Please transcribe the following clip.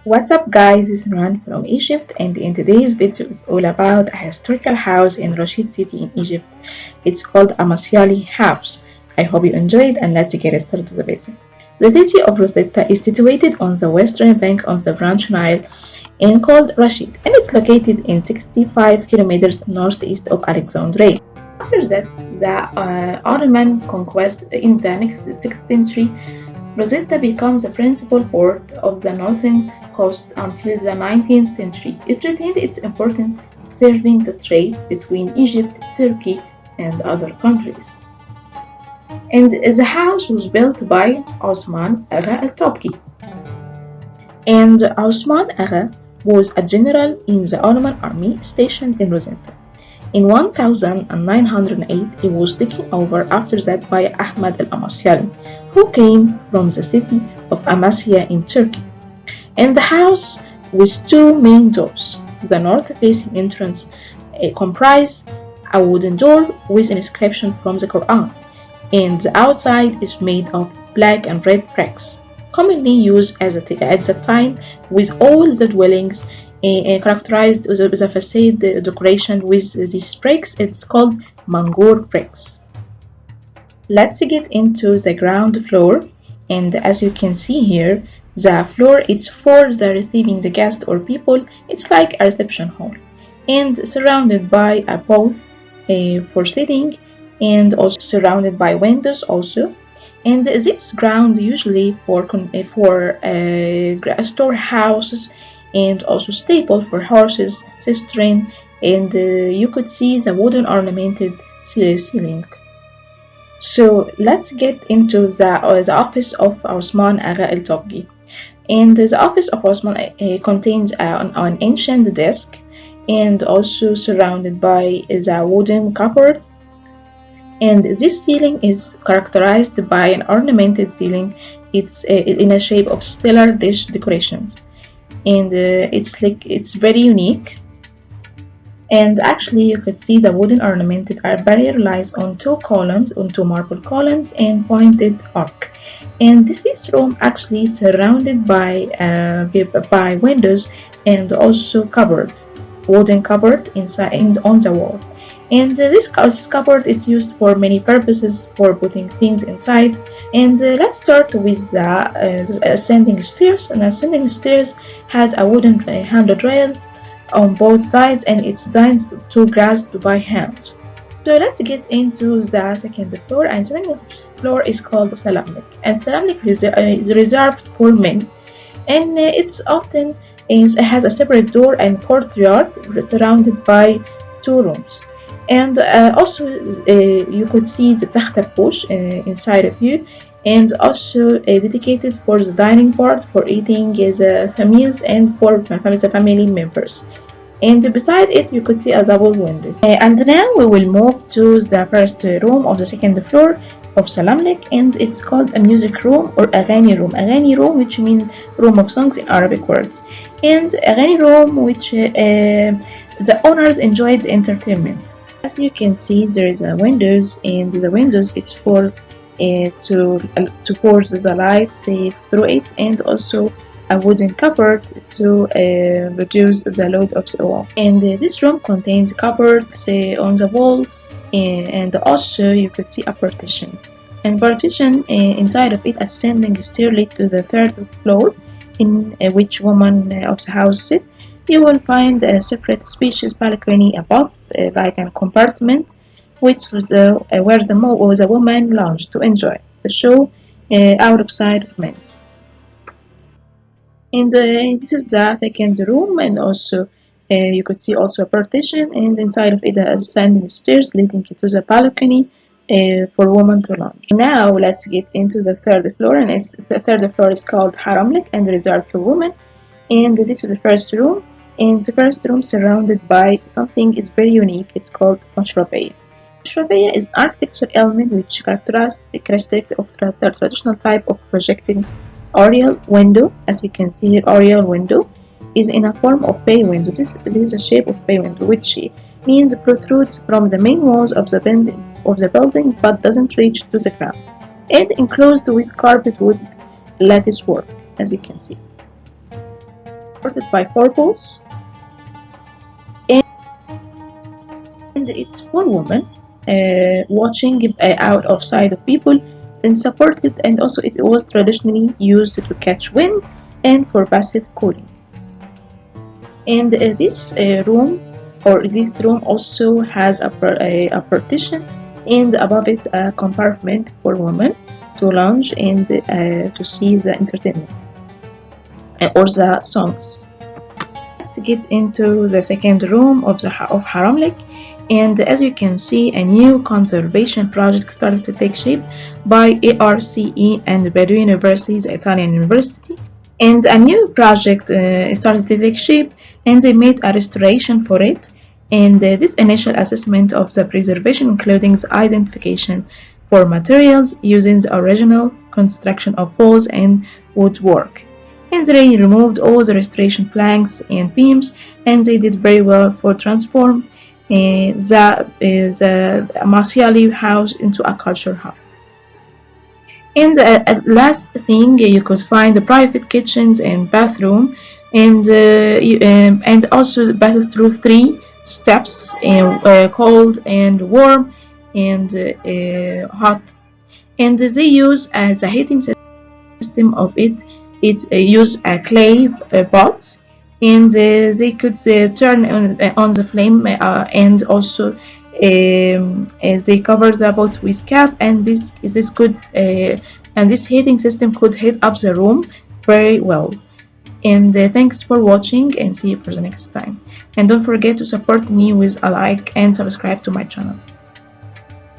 What's up guys, this is Ran from Egypt and in today's video is all about a historical house in Rashidcity in Egypt. It's called Amasya house. I hope you enjoyed and let's get started to the video. The city of Rosetta is situated on the western bank of the branch Nile and called Rashid and it's located in 65 kilometers northeast of Alexandria. After that, the Ottoman conquest in the next 16th century, Rosetta becomes the principal port of the northern coast until the 19th century. It retained its importance, serving the trade between Egypt, Turkey, and other countries. And the house was built by Othman Agha Al Tobgy. And Othman Agha was a general in the Ottoman army stationed in Rosetta. In 1908, it was taken over after that by Ahmed El-Amsely, who came from the city of Amasya in Turkey. And the house with two main doors. The north-facing entrance comprises a wooden door with an inscription from the Quran, and the outside is made of black and red bricks, commonly used at the time with all the dwellings characterized with a facade decoration with these bricks. It's called Mangor bricks. Let's get into the ground floor, and as you can see here, the floor is for the receiving the guest or people. It's like a reception hall and surrounded by a booth for sitting and also surrounded by windows also. And this ground usually for storehouses and also stable for horses, cistern, and you could see the wooden ornamented ceiling. So let's get into the office of Osman Agha Al Tobgy. And the office of Osman contains an ancient desk and also surrounded by the wooden cupboard. And this ceiling is characterized by an ornamented ceiling. It's in a shape of stellar dish decorations, and it's very unique. And actually, you could see the wooden ornamented barrier lies on two marble columns and pointed arc. And this is room actually surrounded by windows and also wooden cupboard inside on the wall. And this cupboard is used for many purposes for putting things inside. And let's start with the ascending stairs. And ascending stairs had a wooden handrail on both sides and it's designed to grasp by hand. So let's get into the second floor, and the second floor is called Salamlik, and Salamlik is reserved for men, and it's often has a separate door and courtyard surrounded by two rooms. And also you could see the takhta bush inside of you, and also dedicated for the dining part for eating the meals and for the family members. And beside it you could see a double window. And now we will move to the first room of the second floor of Salamlik, and it's called a music room or Aghani room. Aghani room, which means room of songs in Arabic words, and Aghani room, which the owners enjoyed entertainment. As you can see, there is a windows, and the windows it's for to force the light through it, and also a wooden cupboard to reduce the load of the wall. And this room contains cupboards on the wall, and also you could see a partition. And partition inside of it ascending stair lead to the third floor, in which woman of the house sit. You will find a separate spacious balcony above, like a compartment, which was where the woman lounged to enjoy the show out of sight of men. And this is the second room, and also you could see also a partition, and inside of it a ascending stairs leading to the balcony for women to lounge. Now let's get into the third floor, and the third floor is called Haramlik and reserved for women. And this is the first room, and the first room surrounded by something is very unique. It's called Mashrabiyya. Mashrabiyya is an architectural element which characterizes the characteristic of the traditional type of projecting oriel window. As you can see here, oriel window is in a form of bay window. This is a shape of bay window, which means protrudes from the main walls of the building but doesn't reach to the ground, and enclosed with carpet wood lattice work, as you can see. supported by 4 poles, and it's for women watching out of sight of people, and supported, and also it was traditionally used to catch wind and for passive cooling. And this room also has a partition, and above it a compartment for women to lounge and to see the entertainment or the songs. Let's get into the second room of Haram Lake. And as you can see, a new conservation project started to take shape by ARCE and Bedouin University, the Italian university. And a new project started to take shape, and they made a restoration for it. And this initial assessment of the preservation, including the identification for materials using the original construction of walls and woodwork. And they removed all the restoration planks and beams, and they did very well for transform the Amasya house into a culture hub. And last thing, you could find the private kitchens and bathroom, and also passes through 3 steps, cold and warm and hot. And they use as a heating system of it. It use a clay pot, and they could turn on the flame, and also they cover the pot with cap, and this could and this heating system could heat up the room very well. And thanks for watching, and see you for the next time. And don't forget to support me with a like and subscribe to my channel.